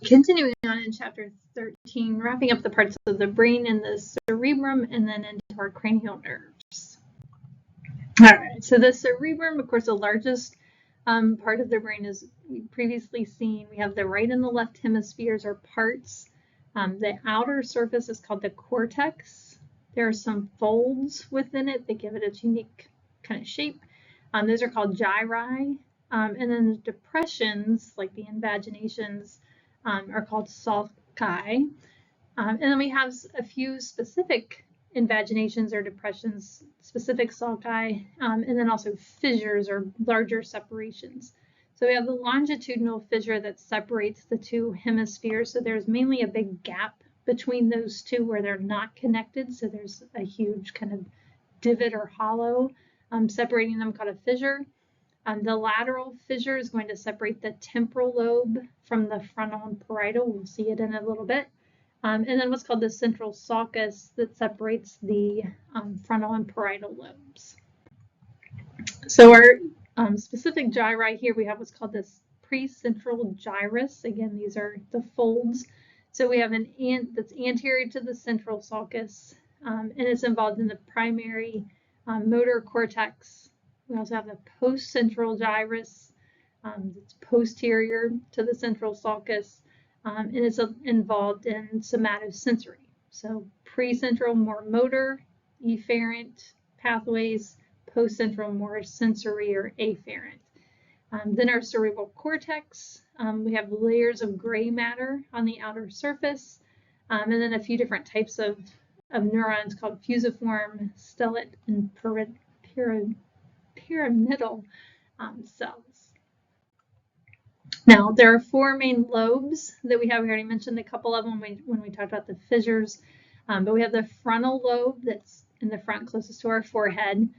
Continuing on in chapter 13, wrapping up the parts of the brain in the cerebrum and then into our cranial nerves. All right, so the cerebrum, of course, the largest part of the brain is previously seen. We have the right and the left hemispheres or parts. The outer surface is called the cortex. There are some folds within it that give it its unique kind of shape. Those are called gyri. And then the depressions, like the invaginations, are called sulci. And then we have a few specific invaginations or depressions, specific sulci, and then also fissures or larger separations. So we have the longitudinal fissure that separates the two hemispheres. So there's mainly a big gap between those two where they're not connected. So there's a huge kind of divot or hollow separating them called a fissure. The lateral fissure is going to separate the temporal lobe from the frontal and parietal. We'll see it in a little bit. And then what's called the central sulcus that separates the frontal and parietal lobes. So our specific gyri here, we have what's called this precentral gyrus. Again, these are the folds. So we have an ant that's anterior to the central sulcus, and it's involved in the primary motor cortex. We also have the postcentral gyrus that's posterior to the central sulcus, and it's involved in somatosensory. So precentral, more motor, efferent pathways, postcentral, more sensory or afferent. Then our cerebral cortex, we have layers of gray matter on the outer surface, and then a few different types of neurons called fusiform, stellate, and pyramidal cells. Now, there are four main lobes that we have. We already mentioned a couple of them when we talked about the fissures, but we have the frontal lobe that's in the front closest to our forehead.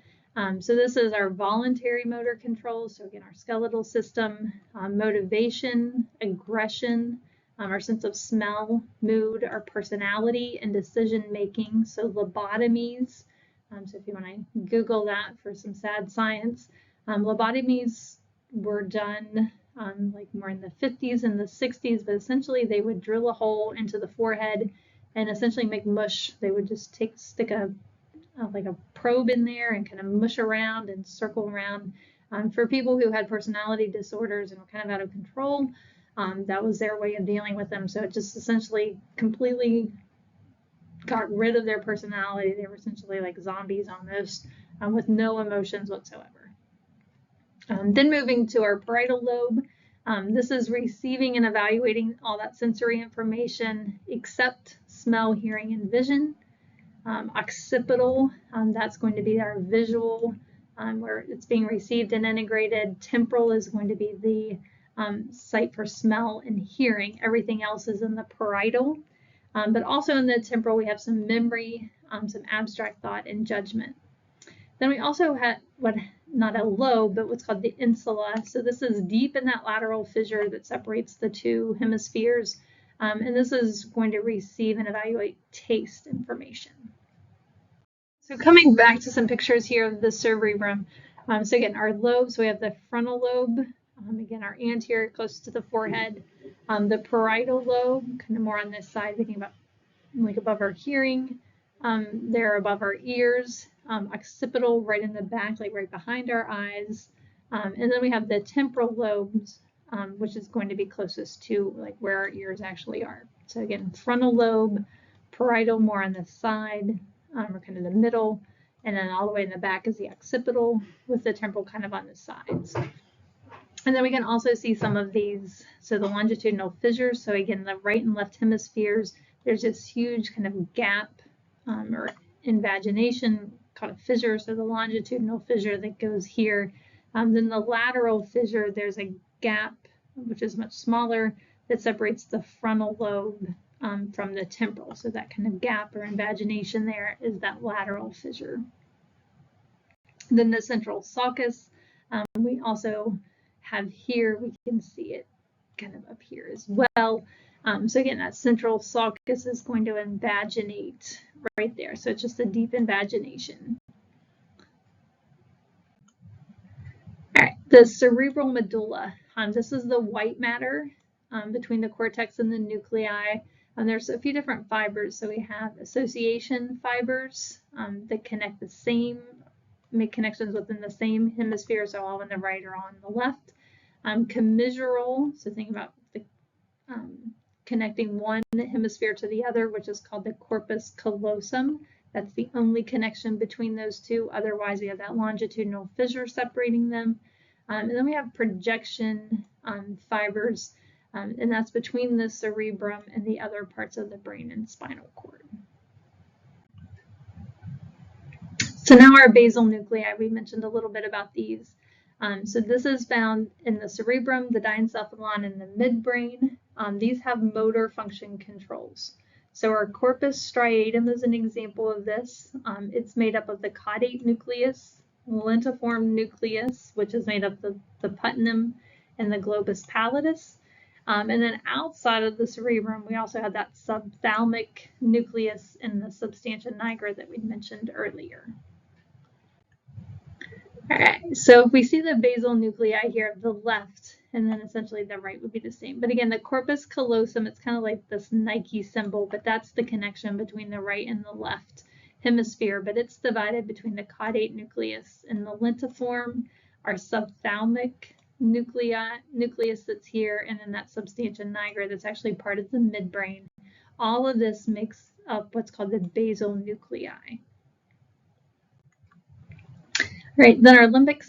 So this is our voluntary motor control. So again, our skeletal system, motivation, aggression, our sense of smell, mood, our personality, and decision making. So lobotomies. So if you want to Google that for some sad science, lobotomies were done like more in the 50s and the 60s, but essentially they would drill a hole into the forehead and essentially make mush. They would just stick like a probe in there and kind of mush around and circle around. For people who had personality disorders and were kind of out of control, that was their way of dealing with them. So it just essentially completely got rid of their personality. They were essentially like zombies almost, with no emotions whatsoever. Then moving to our parietal lobe, this is receiving and evaluating all that sensory information except smell, hearing, and vision. Occipital, that's going to be our visual, where it's being received and integrated. Temporal is going to be the site for smell and hearing. Everything else is in the parietal. But also in the temporal, we have some memory, some abstract thought, and judgment. Then we also have not a lobe, but what's called the insula. So this is deep in that lateral fissure that separates the two hemispheres. And this is going to receive and evaluate taste information. So coming back to some pictures here of the cerebrum. So again, our lobes, we have the frontal lobe, again, our anterior close to the forehead. The parietal lobe, kind of more on this side, thinking about like above our hearing. They're above our ears. Occipital right in the back, like right behind our eyes. And then we have the temporal lobes, which is going to be closest to like where our ears actually are. So again, frontal lobe, parietal more on the side, or kind of the middle, and then all the way in the back is the occipital with the temporal kind of on the sides. And then we can also see some of these, so the longitudinal fissures. So again, the right and left hemispheres, there's this huge kind of gap or invagination called a fissure. So the longitudinal fissure that goes here. Then the lateral fissure, there's a gap, which is much smaller, that separates the frontal lobe from the temporal. So that kind of gap or invagination there is that lateral fissure. Then the central sulcus, we also have here, we can see it kind of up here as well. So again, that central sulcus is going to invaginate right there. So it's just a deep invagination. All right, the cerebral medulla. This is the white matter between the cortex and the nuclei. And there's a few different fibers. So we have association fibers that connect make connections within the same hemisphere, so all on the right or on the left. Commissural, so think about the connecting one hemisphere to the other, which is called the corpus callosum. That's the only connection between those two. Otherwise, we have that longitudinal fissure separating them. And then we have projection fibers, and that's between the cerebrum and the other parts of the brain and spinal cord. So now our basal nuclei, we mentioned a little bit about these. So this is found in the cerebrum, the diencephalon, and the midbrain. These have motor function controls. So our corpus striatum is an example of this. It's made up of the caudate nucleus, lentiform nucleus, which is made up of the putamen and the globus pallidus. And then outside of the cerebrum, we also have that subthalamic nucleus and the substantia nigra that we mentioned earlier. All right, so if we see the basal nuclei here, the left, and then essentially the right would be the same. But again, the corpus callosum, it's kind of like this Nike symbol, but that's the connection between the right and the left hemisphere. But it's divided between the caudate nucleus and the lentiform, our subthalamic nucleus that's here, and then that substantia nigra that's actually part of the midbrain. All of this makes up what's called the basal nuclei. Right, then our limbic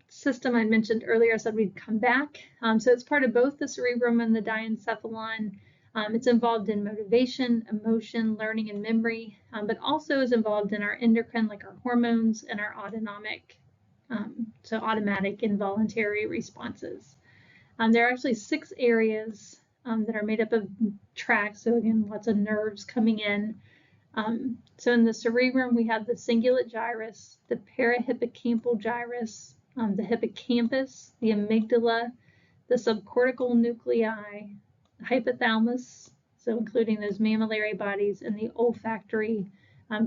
system I mentioned earlier, I said we'd come back. So it's part of both the cerebrum and the diencephalon. It's involved in motivation, emotion, learning, and memory, but also is involved in our endocrine, like our hormones, and our autonomic, so automatic involuntary responses. There are actually 6 areas that are made up of tracts. So again, lots of nerves coming in. So in the cerebrum, we have the cingulate gyrus, the parahippocampal gyrus, the hippocampus, the amygdala, the subcortical nuclei, the hypothalamus, so including those mammillary bodies, and the olfactory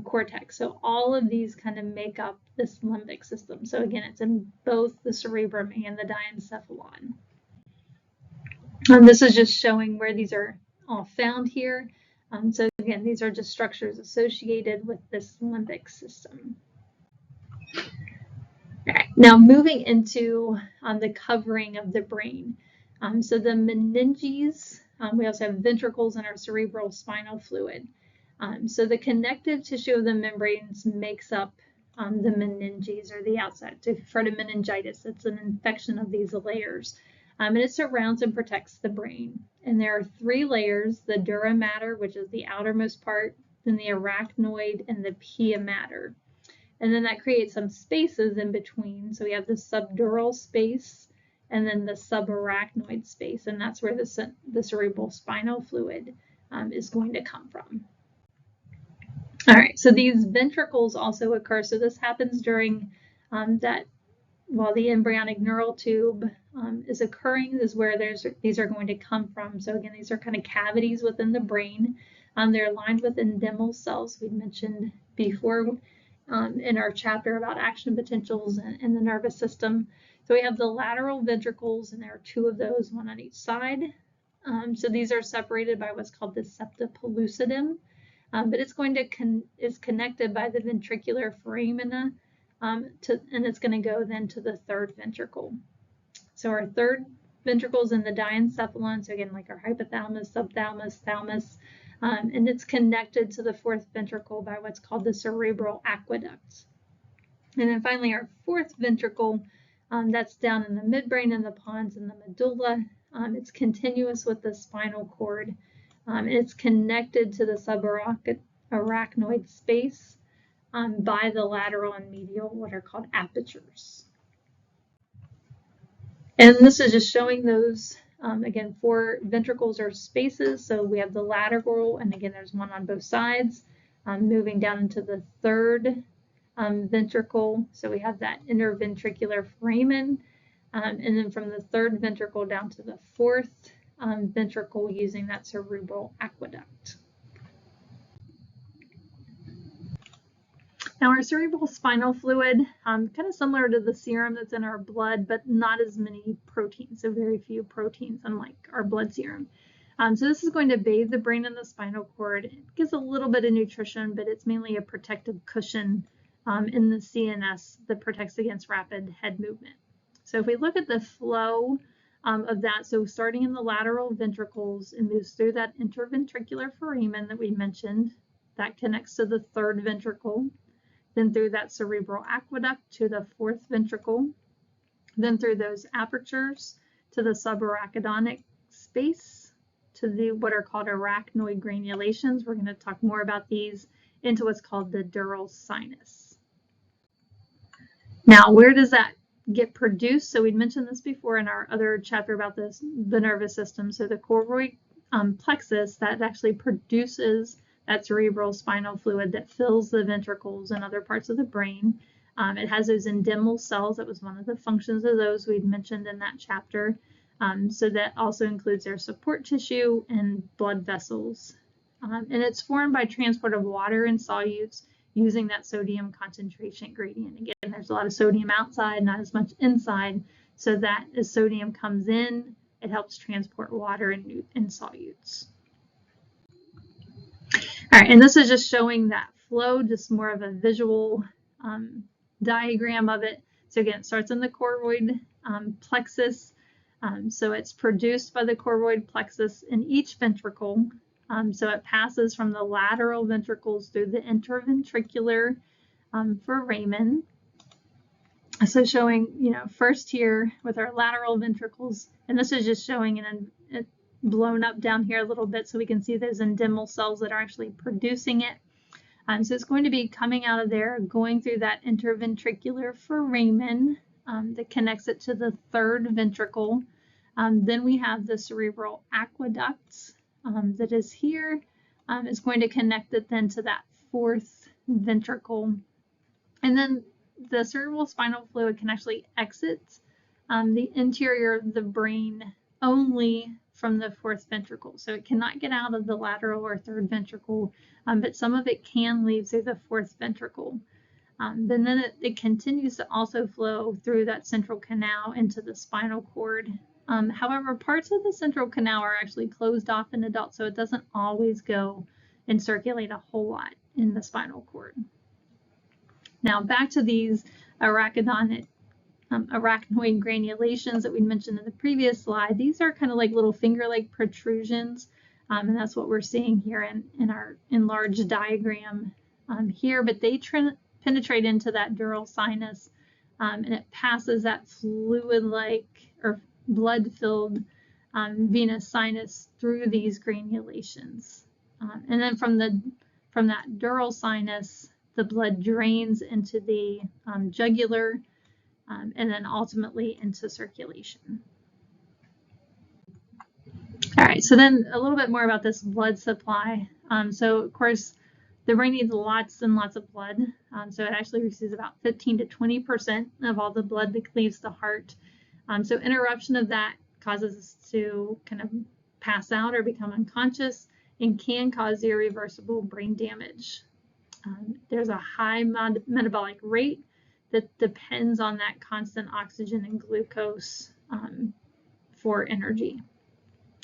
cortex. So all of these kind of make up this limbic system. So again, it's in both the cerebrum and the diencephalon. This is just showing where these are all found here. So again, these are just structures associated with this limbic system. All right, now moving into the covering of the brain. So the meninges, we also have ventricles in our cerebral spinal fluid. So the connective tissue of the membranes makes up the meninges, or the outside. So if you've heard of meningitis, it's an infection of these layers. And it surrounds and protects the brain. And there are 3 layers: the dura mater, which is the outermost part, then the arachnoid, and the pia mater. And then that creates some spaces in between. So we have the subdural space and then the subarachnoid space, and that's where the cerebral spinal fluid is going to come from. All right, so these ventricles also occur. So this happens during while the embryonic neural tube is occurring, is where these are going to come from. So again, these are kind of cavities within the brain. They're lined with endomal cells we mentioned before in our chapter about action potentials and the nervous system. So we have the lateral ventricles, and there are 2 of those, one on each side. So these are separated by what's called the septa pellucidum, but it's going to is connected by the ventricular foramina. And it's going to go then to the 3rd ventricle. So our 3rd ventricle is in the diencephalon, so again, like our hypothalamus, subthalamus, thalamus, and it's connected to the 4th ventricle by what's called the cerebral aqueduct. And then finally, our 4th ventricle, that's down in the midbrain and the pons and the medulla. It's continuous with the spinal cord, and it's connected to the subarachnoid space by the lateral and medial, what are called apertures. And this is just showing those, again, 4 ventricles or spaces. So we have the lateral, and again, there's one on both sides, moving down into the 3rd ventricle. So we have that interventricular foramen, and then from the 3rd ventricle down to the 4th ventricle using that cerebral aqueduct. Now our cerebral spinal fluid, kind of similar to the serum that's in our blood, but not as many proteins, so very few proteins, unlike our blood serum. So this is going to bathe the brain and the spinal cord. It gives a little bit of nutrition, but it's mainly a protective cushion in the CNS that protects against rapid head movement. So if we look at the flow of that, so starting in the lateral ventricles, it moves through that interventricular foramen that we mentioned. That connects to the third ventricle, then through that cerebral aqueduct to the fourth ventricle, then through those apertures to the subarachidonic space, to the what are called arachnoid granulations. We're going to talk more about these, into what's called the dural sinus. Now, where does that get produced? So we'd mentioned this before in our other chapter about the nervous system. So the choroid plexus, that actually produces that cerebral spinal fluid that fills the ventricles and other parts of the brain. It has those endymal cells. That was one of the functions of those we'd mentioned in that chapter. So that also includes their support tissue and blood vessels. And it's formed by transport of water and solutes using that sodium concentration gradient. Again, there's a lot of sodium outside, not as much inside, so that as sodium comes in, it helps transport water and solutes. All right, and this is just showing that flow, just more of a visual diagram of it. So again, it starts in the choroid plexus. So it's produced by the choroid plexus in each ventricle. So it passes from the lateral ventricles through the interventricular foramen. So showing, first here with our lateral ventricles, and this is just showing it blown up down here a little bit so we can see those endymal cells that are actually producing it. So it's going to be coming out of there, going through that interventricular foramen that connects it to the third ventricle. Then we have the cerebral aqueducts that is here. It's going to connect it then to that fourth ventricle. And then the cerebral spinal fluid can actually exit the interior of the brain only from the fourth ventricle. So it cannot get out of the lateral or third ventricle, but some of it can leave through the fourth ventricle. Then it continues to also flow through that central canal into the spinal cord. However, parts of the central canal are actually closed off in adults, so it doesn't always go and circulate a whole lot in the spinal cord. Now back to these arachnoid granulations that we mentioned in the previous slide. These are kind of like little finger-like protrusions, and that's what we're seeing here in our enlarged diagram here. But they penetrate into that dural sinus, and it passes that fluid-like or blood-filled venous sinus through these granulations, and then from that dural sinus, the blood drains into the jugular, and then ultimately into circulation. All right, so then a little bit more about this blood supply. So of course, the brain needs lots and lots of blood. So it actually receives about 15 to 20% of all the blood that leaves the heart. So interruption of that causes us to kind of pass out or become unconscious and can cause irreversible brain damage. There's a high metabolic rate that depends on that constant oxygen and glucose for energy.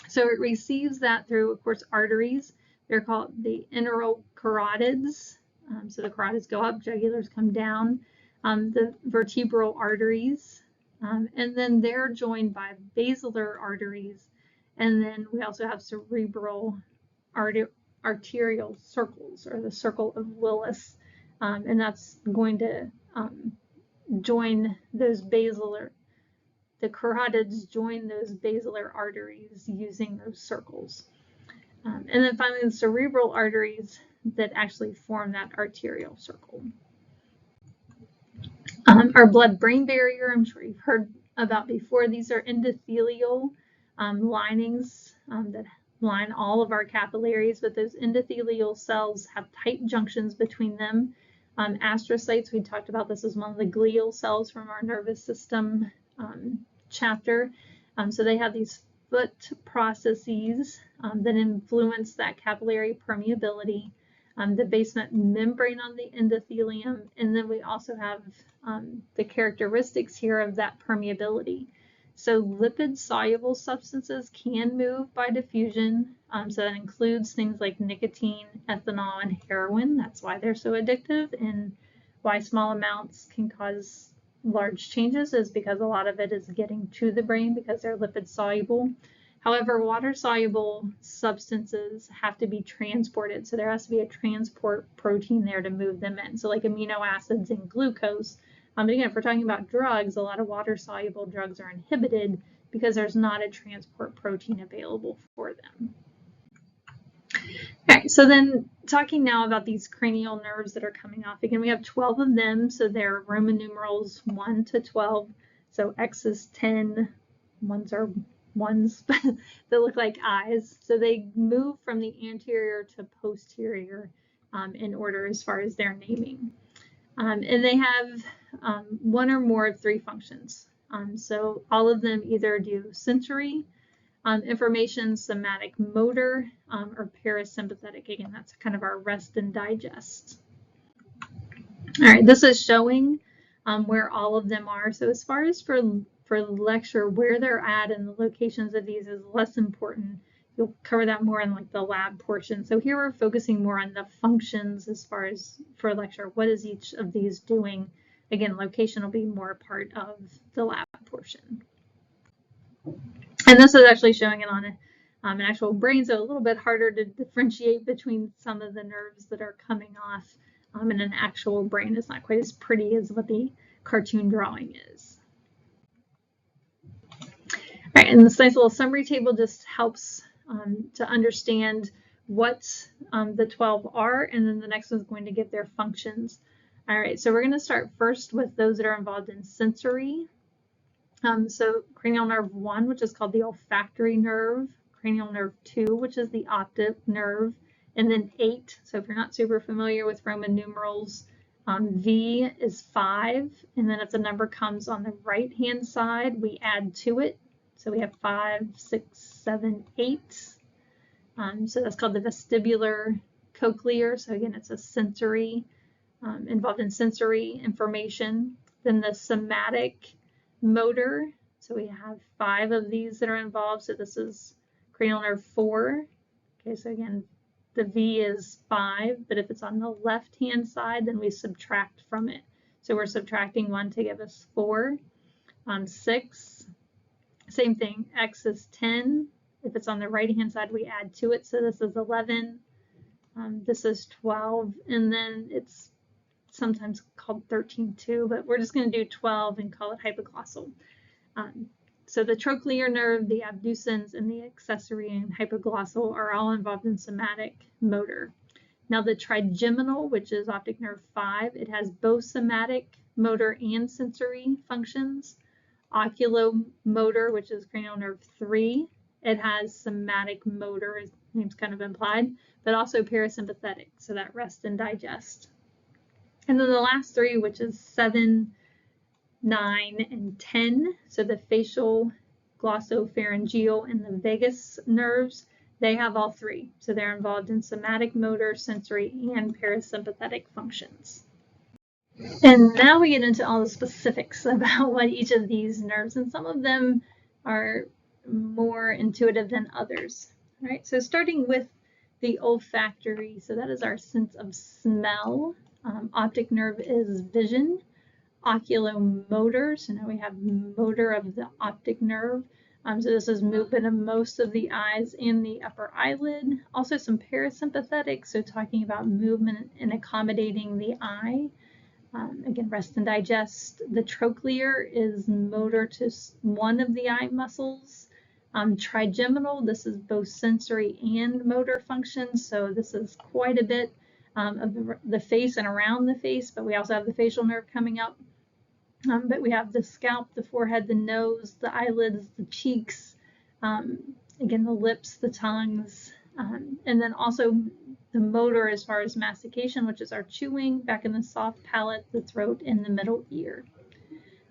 So it receives that through, of course, arteries. They're called the enterocarotids. So the carotids go up, jugulars come down, the vertebral arteries, and then they're joined by basilar arteries. And then we also have cerebral arterial circles, or the circle of Willis, and that's going to join those the carotids join those basilar arteries using those circles. And then finally the cerebral arteries that actually form that arterial circle. Our blood-brain barrier, I'm sure you've heard about before. These are endothelial linings that line all of our capillaries, but those endothelial cells have tight junctions between them. Astrocytes, we talked about this as one of the glial cells from our nervous system chapter. So they have these foot processes that influence that capillary permeability. the basement membrane on the endothelium, and then we also have the characteristics here of that permeability. So lipid-soluble substances can move by diffusion. So that includes things like nicotine, ethanol, and heroin. That's why they're so addictive, and why small amounts can cause large changes is because a lot of it is getting to the brain because they're lipid-soluble. However, water-soluble substances have to be transported, so there has to be a transport protein there to move them in. So like amino acids and glucose. But again, if we're talking about drugs, a lot of water-soluble drugs are inhibited because there's not a transport protein available for them. Okay, so then talking now about these cranial nerves that are coming off. Again, we have 12 of them, so they're Roman numerals 1 to 12. So X is 10, ones are ones that look like eyes. So they move from the anterior to posterior in order as far as their naming. And they have one or more of three functions. So all of them either do sensory information, somatic motor, or parasympathetic. Again, that's kind of our rest and digest. All right, this is showing where all of them are. So as far as for the lecture, where they're at and the locations of these is less important. You'll cover that more in like the lab portion. So here we're focusing more on the functions as far as for lecture. What is each of these doing? Again, location will be more part of the lab portion. And this is actually showing it on an actual brain, so a little bit harder to differentiate between some of the nerves that are coming off in an actual brain. It's not quite as pretty as what the cartoon drawing is. All right, and this nice little summary table just helps to understand what the 12 are, and then the next one is going to give their functions. All right, so we're going to start first with those that are involved in sensory. So cranial nerve 1, which is called the olfactory nerve, cranial nerve 2, which is the optic nerve, and then 8. So if you're not super familiar with Roman numerals, V is 5, and then if the number comes on the right-hand side, we add to it. So we have 5, 6, 7, 8. So that's called the vestibular cochlear. So again, it's a sensory, involved in sensory information. Then the somatic motor. So we have 5 of these that are involved. So this is cranial nerve 4. Okay, so again, the V is 5, but if it's on the left-hand side, then we subtract from it. So we're subtracting 1 to give us 4. 6, same thing, X is 10. If it's on the right-hand side, we add to it. So this is 11. This is 12, and then it's sometimes called 13 too, but we're just going to do 12 and call it hypoglossal. So the trochlear nerve, the abducens, and the accessory and hypoglossal are all involved in somatic motor. Now the trigeminal, which is optic nerve 5, it has both somatic motor and sensory functions. Oculomotor, which is cranial nerve 3, it has somatic motor, as the name's kind of implied, but also parasympathetic, so that rest and digest. And then the last 3, which is 7, 9, and 10, so the facial, glossopharyngeal, and the vagus nerves, they have all 3. So they're involved in somatic motor, sensory, and parasympathetic functions. And now we get into all the specifics about what each of these nerves, and some of them are more intuitive than others. All right, so starting with the olfactory, so that is our sense of smell. Optic nerve is vision. Oculomotor, so now we have motor of the optic nerve. So this is movement of most of the eyes and the upper eyelid. Also some parasympathetic, so talking about movement and accommodating the eye. Again, rest and digest. The trochlear is motor to one of the eye muscles. Trigeminal, this is both sensory and motor functions, so this is quite a bit of the face and around the face, but we also have the facial nerve coming up. But we have the scalp, the forehead, the nose, the eyelids, the cheeks, again, the lips, the tongues, and then also the motor as far as mastication, which is our chewing, back in the soft palate, the throat, and the middle ear.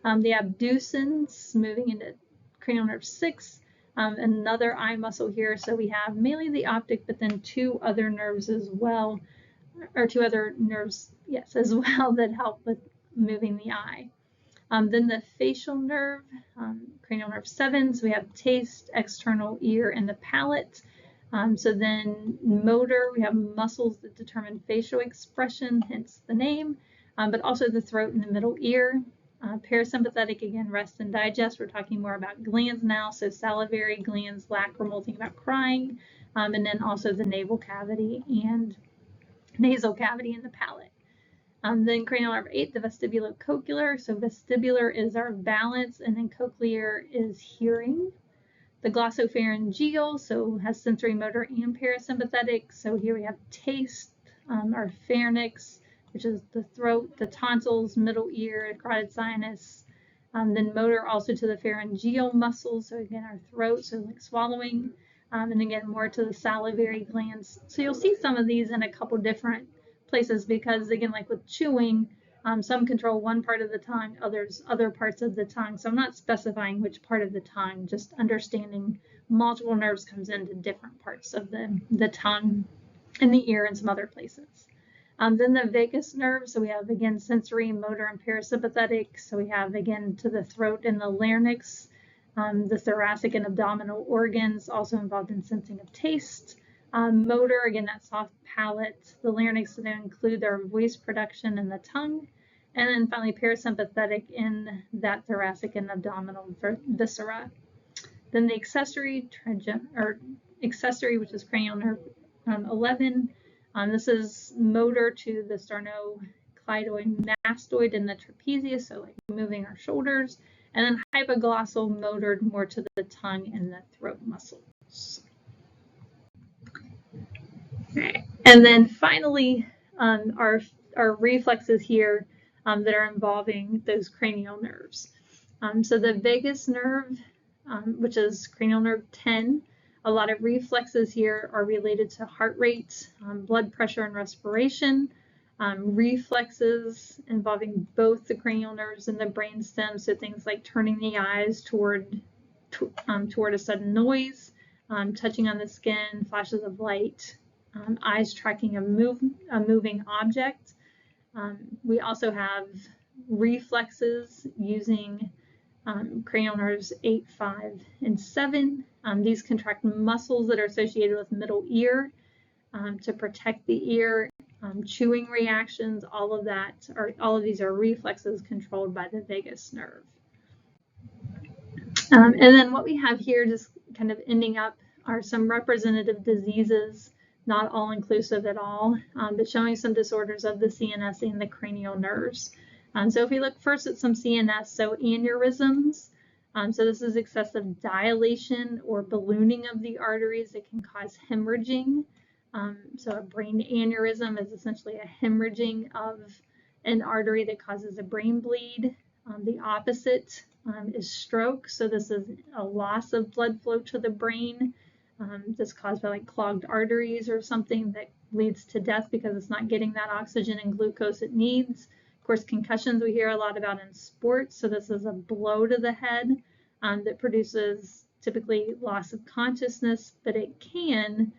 The abducens, moving into cranial nerve 6, another eye muscle here. So we have mainly the optic, but then 2 other nerves as well. or two other nerves, yes, as well, that help with moving the eye. Then the facial nerve, cranial nerve 7, so we have taste, external ear, and the palate. So then motor, we have muscles that determine facial expression, hence the name, but also the throat and the middle ear. Parasympathetic, again, rest and digest. We're talking more about glands now, so salivary glands, lacrimal, think about crying, and then also the navel cavity and nasal cavity and the palate. Then cranial nerve 8, the vestibulocochlear. So vestibular is our balance, and then cochlear is hearing. The glossopharyngeal, so has sensory, motor, and parasympathetic. So here we have taste, our pharynx, which is the throat, the tonsils, middle ear, carotid sinus. Then motor also to the pharyngeal muscles, so again our throat, so like swallowing, and again more to the salivary glands. So you'll see some of these in a couple different places because again, like with chewing, some control one part of the tongue, others other parts of the tongue. So I'm not specifying which part of the tongue, just understanding multiple nerves comes into different parts of the tongue and the ear and some other places. Then the vagus nerve, so we have again sensory, motor, and parasympathetic. So we have again to the throat and the larynx, the thoracic and abdominal organs also involved in sensing of taste. Motor, again, that soft palate, the larynx that include their voice production and the tongue. And then finally parasympathetic in that thoracic and abdominal viscera. Then the accessory, which is cranial nerve 11. This is motor to the sternocleidomastoid and the trapezius, so like moving our shoulders. And then hypoglossal motor more to the tongue and the throat muscles. Okay. And then finally, our reflexes here that are involving those cranial nerves. So the vagus nerve, which is cranial nerve 10, a lot of reflexes here are related to heart rate, blood pressure, and respiration. Reflexes involving both the cranial nerves and the brainstem, so things like turning the eyes toward a sudden noise, touching on the skin, flashes of light, eyes tracking a moving object. We also have reflexes using cranial nerves 8, 5, and 7. These contract muscles that are associated with middle ear to protect the ear. Chewing reactions, all of these are reflexes controlled by the vagus nerve. And then what we have here, just kind of ending up, are some representative diseases, not all inclusive at all, but showing some disorders of the CNS and the cranial nerves. So if we look first at some CNS, so aneurysms, so this is excessive dilation or ballooning of the arteries that can cause hemorrhaging. So a brain aneurysm is essentially a hemorrhaging of an artery that causes a brain bleed. The opposite is stroke. So this is a loss of blood flow to the brain. That's caused by like clogged arteries or something that leads to death because it's not getting that oxygen and glucose it needs. Of course, concussions we hear a lot about in sports. So this is a blow to the head that produces typically loss of consciousness, but it can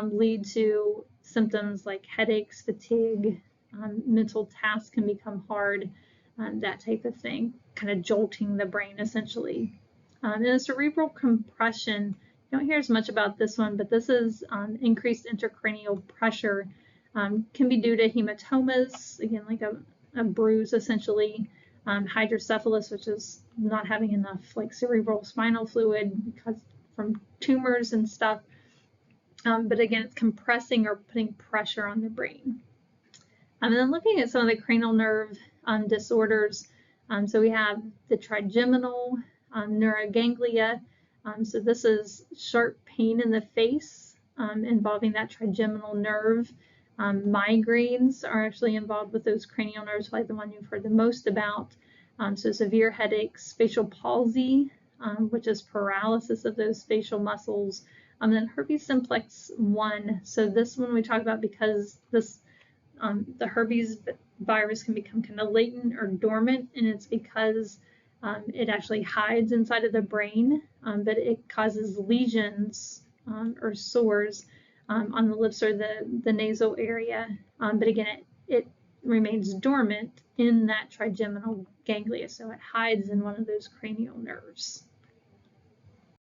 lead to symptoms like headaches, fatigue, mental tasks can become hard, that type of thing, kind of jolting the brain essentially. And the cerebral compression, you don't hear as much about this one, but this is increased intracranial pressure, can be due to hematomas, again, like a bruise essentially, hydrocephalus, which is not having enough like cerebral spinal fluid because from tumors and stuff. But again, it's compressing or putting pressure on the brain. And then looking at some of the cranial nerve disorders, so we have the trigeminal neuroganglia. So this is sharp pain in the face involving that trigeminal nerve. Migraines are actually involved with those cranial nerves, like the one you've heard the most about. So severe headaches, facial palsy, which is paralysis of those facial muscles. And then herpes simplex 1. So this one we talk about because this the herpes virus can become kind of latent or dormant, and it's because it actually hides inside of the brain, but it causes lesions or sores on the lips or the nasal area, But again, it remains dormant in that trigeminal ganglia, so it hides in one of those cranial nerves.